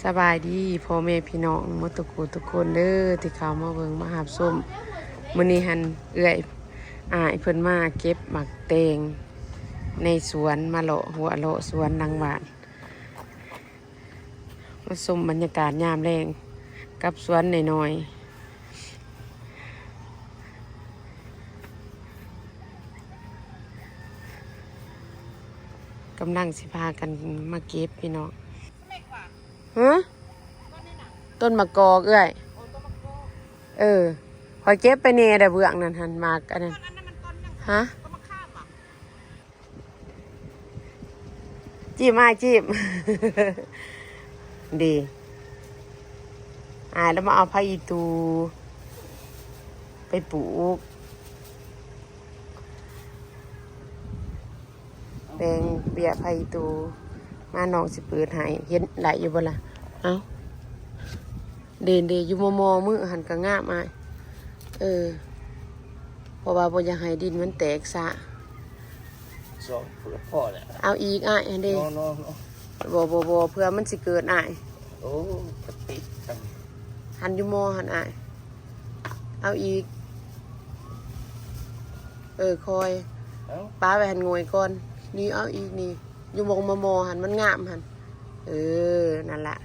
สบายดีพ่อแม่พี่น้องหมดทุกคนเด้อที่เขามาเบิ่งมาหาส้มมื้อนี้หันเอื้อยเพิ่นมาเก็บหมักแตงในสวนมาเลาะหัวเลาะสวนนางหวานมาชมบรรยากาศยามแรงกับสวนน้อยๆกำลังสิพากันมาเก็บพี่น้องฮะต้นมะกอกเอ้ยคอยเก็บไปเน่แต่เบื้องนั่นหันมากอันนั้นฮะจีบจีบ ดีแล้วมาเอาพายีตูไปปลูกแดงเบียพายีตูมาน้องสิเปิดให้เห็นไหลอยู่บ่ล่ะเอ้าเด่นอยู่มอมือหันกระง่ามเพราะว่าบ่อยากให้ดินมันแตกซะสองเพื่อพ่อแหละเอาอีกอันเด้บ่เพื่อมันสิเกิดโอ้ปฏิกันหันอยู่มอหันเอาอีกคอยป้าไปหันงวยก่อนนี่เอาอีกนี่อยู่มอหันมันงามหันนั่นล่ะ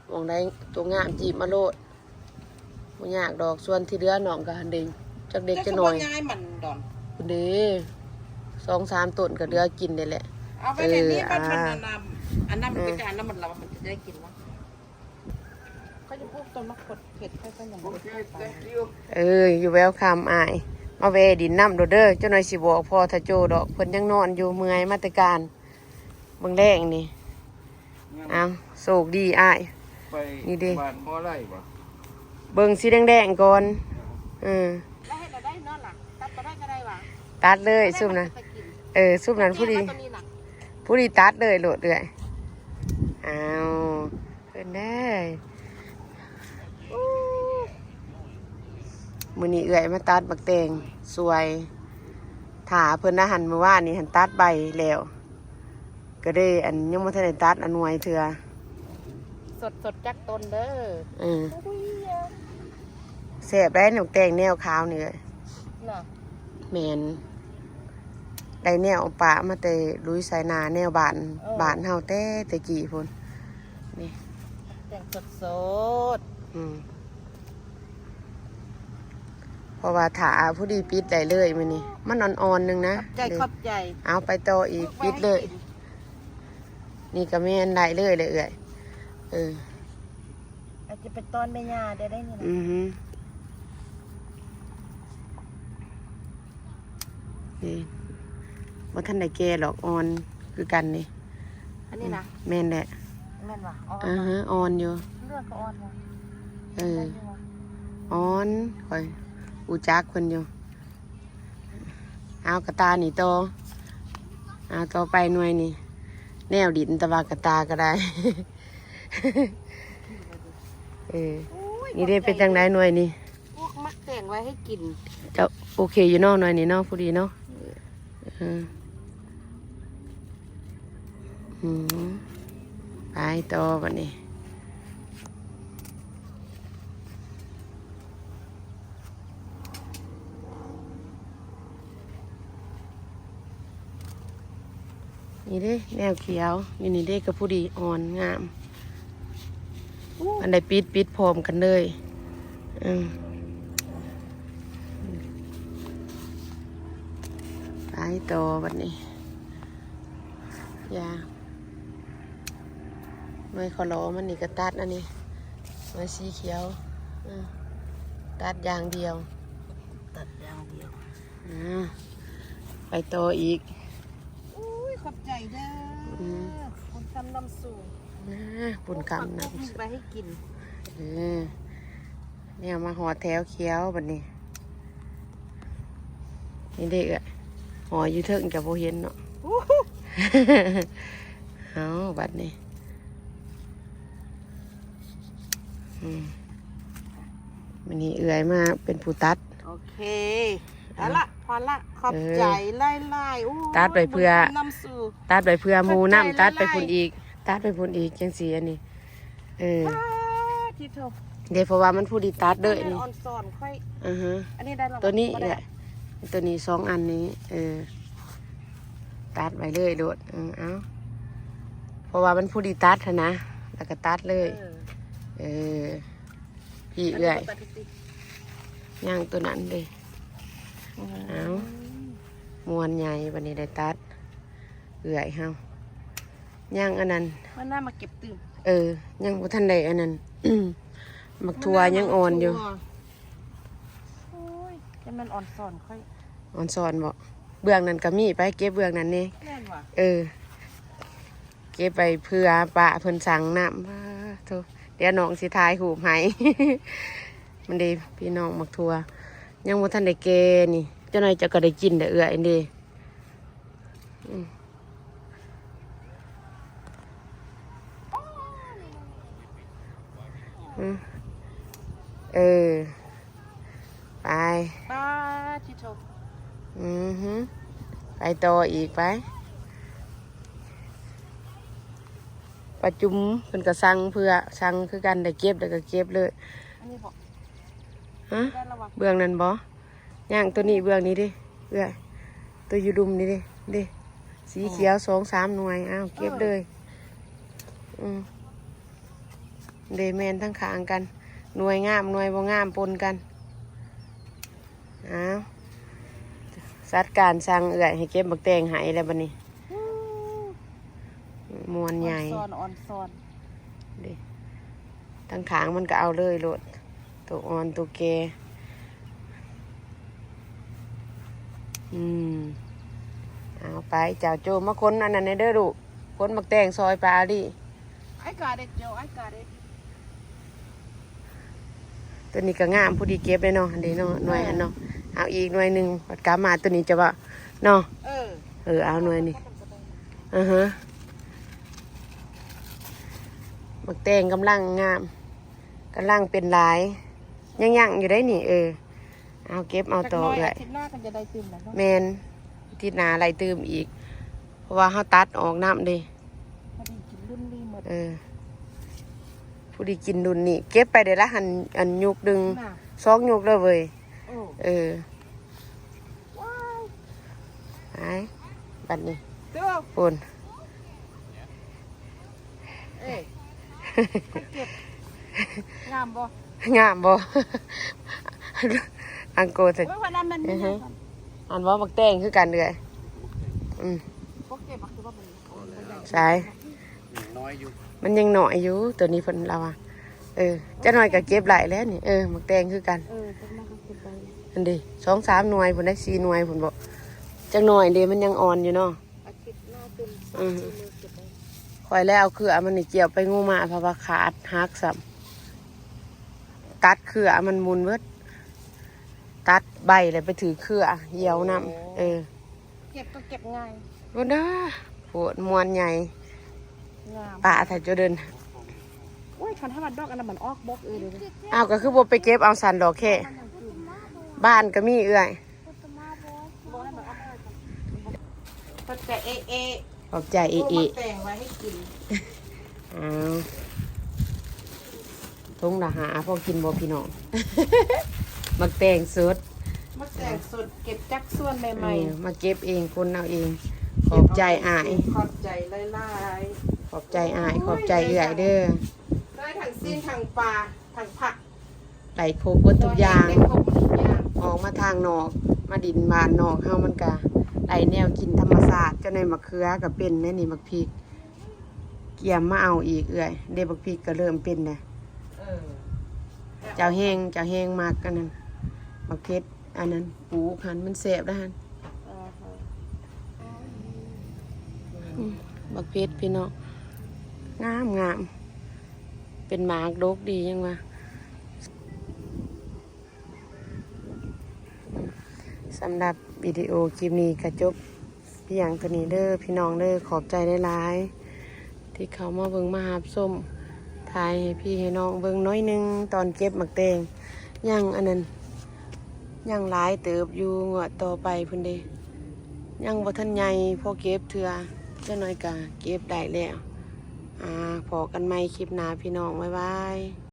มองได้ตัวงามจีบมาโลดบ่ยากดอกส่วนที่เหลือน้องก็หันเด้งจักเด็กจะน้อยง่ายมันดอนคุณเด้2-3 ต้นก็เหลือกินได้แหละเอาไปในนี้มันอันนั้นมันเป็นการแล้วมันเรามันจะได้กินวะเขาจะพูดต้นมะขดเผ็ดให้เขาอย่างนี้อยู่แววคำมาเวดินน้ำโดเด้อเจ้าหน่อยสิบอกพอถ้าโจดอกเพิ่นยังนอนอยู่เมื่อยมาตรการเบิ่งแรงนี่เอาโศกดีนี่เด้บ้านหม้อไร่บ่เบิ่งสีแดงๆก่อนแล้วเห็ดได้นอนหลังตัดก็ได้ก็ได้วะตัดเลยซุ่มนะซุ่มนั้นผู้ดีตัดเลยโหลดเลยเอาเพิ่นได้มื้อนี้เอื้อยมาตัดบักแตงสวยถาเพิ่นหันมื้อวานนี่หันตัดใบแล้วก็ได้ยังบ่ทันได้ตัดหน่วยเถื่อสดจักต้นเด้อแซ่บได้หนูแตงแนวขาวนี่เลยแม่นได้แนวป่ามาแต่ลุยสายนาแนวบ้านเฮาแต่กี้พุ่นนี่แตงสดเพราะว่าถาผู้ดีปิดได้เลยมื้อนี้มันอ่อนๆนึงนะใจขอบใจเอาไปต่ออีกปิดเลยนี่ก็แม่นได้เลยเอื้อยอาจจะเป็นตอนแม่ย่าได้นี่นะนี่ว่าท่านได้แก่หรอกอ่อนคือกันนี่อันนี้นะแม่นแหละแม่นว่ะอ่อนอยู่เลือดก็อ่อนอ่อนคอยอูจักคนอยู่เอากระตานี่โตเอาต่อไปหน่วยนี่แนวดินตะวากระตาก็ได้นี่ได้เป็นจังไดหน่วยนี่พวกมักแต่งไว้ให้กินจะโอเคอยู่นอกหน่อยนี่นอกพอดีเนาะไปต่อวันนี้นี่เด้แนวเขียวนี่เด้กับผู้ดีอ่อนงามอันใดปิดพร้อมกันเลยไปต่อวันนี้ยาไม่ขอล้อมันนี่ก็ตัดอันนี้มาสีเขียวตัดอย่างเดียวไปต่ออีกขอบใจเด้อคุณทำน้ำสูงปุ่นกำน้ำไปให้กินเนี่ยมาห่อแถวเขียวบัดนี้นี่เด็กห่ออยู่เถิงกับโบเห็นเนาะเอาบัดนี้วันนี้เอื่อยมาเป็นผู้ตัดโอเคเอาละพอละขอบใจไล่ตัดไปเพื่อหมูน้ำตัดไปพุ่นอีก ตัดไปพุ่นอีกจังสีอันนี้ที่เธอ เดี๋ยวเพราะว่ามันผู้ดีตัดเด้ออันนี้ ออนซอนค่อย ฮะ อันนี้ได้แล้ว ตัวนี้แหละตัวนี้2 อันนี้ตัดไปเลยโดดเอาเพราะว่ามันผู้ดีตัดนะแล้วก็ตัดเลยพี่เอื้อยย่างตัวนั้นเลยเอามวนใหญ่วันนี้ได้ตัดเอื้อยเฮาย่างอันนั้น มันน่ามาเก็บตื่ม ยังบ่ทันได้อันนั้น มักทัวยังอ่อนอยู่ โอ้ยจะมันอ่อนซอนค่อย อ่อนสอนบ่เบื้องนั้นก็มีไปเก็บเบื้องนั้นนี่ แน่นว่ะ เก็บไปเพื่อปะเพิ่นสั่งน้ำโธ่เดี๋ยวน้องสิทายหูบให้ มันดีพี่น้องมักทัวยังบ่ทันได้เกนี่เจ้าหน่อยจะก็ได้กินได้เอื้อยนี่ไป ป้าที่เธอ ไปต่ออีกไปประจุมเพิ่นก็สั่งเพื่อสั่งคือกันได้เก็บแล้วก็เก็บเลย อันนี้บอก ฮะ ได้แล้ววะ เบื้องนั้นบ่ย่างตัวนี้เบื้องนี้ดิเอื้อยตัวอยู่ดุมนี่ดิสีเขียว2-3 หน่วยอ้าวเก็บเลยเดแมนทั้งขางกันหน่วยงามหน่วยบ่งามปนกันอ้าวสัดการสั่งเอื้อยให้เก็บบักแตงให้แล้วบัดนี้มวนใหญ่ อ่อนซอน ดิทั้งขางมันก็เอาเลยโลดตัวอ่อนตัวแกเอาไปเจ้าโจมาค้นอันนั้นในเด้อลูกค้นบักแตงซอยปลาดิ ไอ้กาเด็ดเจ้าไอ้กาเด็ด ตัวนี้ก็งามผู้ดีเก็บเลยเนาะอันนี้เนาะหน่วยอันเนาะเอาอีกหน่วยหนึ่งปัดกามาตัวนี้จะว่าเนาะเอาหน่วยนี่บักแตงกำลังงามกำลังเป็นหลายยังอยู่ได้นี่เอาเก็บเอาต่อเลย ทิศหน้ากันจะได้ตื่มแล้ว แมนทิศหนาอะไรเติมอีกเพราะว่าเขาตัดออกน้ำดิ พอดีกินรุ่นนี้หมด ผู้ดีกินดุนนี่เก็บไปเดี๋ยวละอันยุกดึง2 ยุกเลยเว้ยไอ้บัดนี้ปุ่น เก็บงามบ่ งามบ่ อังโกส วันนั้นมัน อันว่าบักแตงคือกันเลยพวกเก็บมาคือว่ามัน ใช่ น้อยอยู่ มันยังหน่อยอยู่ตัวนี้เพิ่นเราจะหน่อยก็เก็บหลายแล้วนี่บักแตงคือกัน จะมาเก็บไป อันดี2-3 หน่วยเพิ่นได้4 หน่วยเพิ่นบอกจังหน่อยเดีมันยังอ่อนอยู่เนาะ อาทิตย์หน้าตื่มเก็บไป คอยแล้วเอาเครือมันนี่เกี่ยวไปงูมาเพราะว่าขาดหักสับตัดเครือมันมุนเบิดตัดใบเลยไปถือเครือเหี่ยวน้ำเก็บก็เก็บง่าย บ่ได้ปวดมวนใหญ่ งาม ป่าถ้าจะเดิน โอ้ยคันถ้ามันดอกอันนั้นมันออกบกเลย อ้าวก็คือบ่ไปเก็บเอาสันดอกแค่บ้านก็มีเอื้อย ก็แต่เอ ขอบใจอี แต่งไว้ให้กิน อ้าวทุ่งละหาพอกินบ่พี่น้อง มักแตงสด มาแต่งสดเก็บจักส่วนใหม่ มาเก็บเองคนเอาเอง ขอบใจอาย ขอบใจหลาย ขอบใจอายขอบใจเอื้อยเด้อ ๆได้ทั้งสิ้นทั้งปลาทั้งผัก ไหลโคกเบิดทุกอย่าง ได้ครบทุกอย่าง ออกมาทางนอกมาดินบานนอกเฮามันก็ไหลแนวกินธรรมศาสตร์เจ้าในมะเขือก็เป็นแน่นี่มะพริกเกี่ยมมาเอาอีกเอื้อยเด้บักพริกก็เริ่มเป็นแล้วเจ้าแห้งมากกันนั่นมะเขืออันนั้นปลูกหันมันแซ่บแล้วหันบักเพชรพี่น้องงามเป็นหมากดกดียังวะสำหรับวิดีโอคลิปนี้ก็จบเพียงตัวนี้เด้อพี่น้องเด้อขอบใจหลายๆที่เขามาเบิ่งมาหาส้มถ่ายให้พี่ให้น้องเบิ่งน้อยนึงตอนเก็บหมักแตงยังอันนั้นยังหลายเติบอยู่งวดต่อไปพุ่นเด้ยังบ่ทันใหญ่พอเก็บเถื่อเจ้าน้อยกะเก็บได้แล้ว พอกันใหม่คลิปหน้าพี่น้องบ๊ายบาย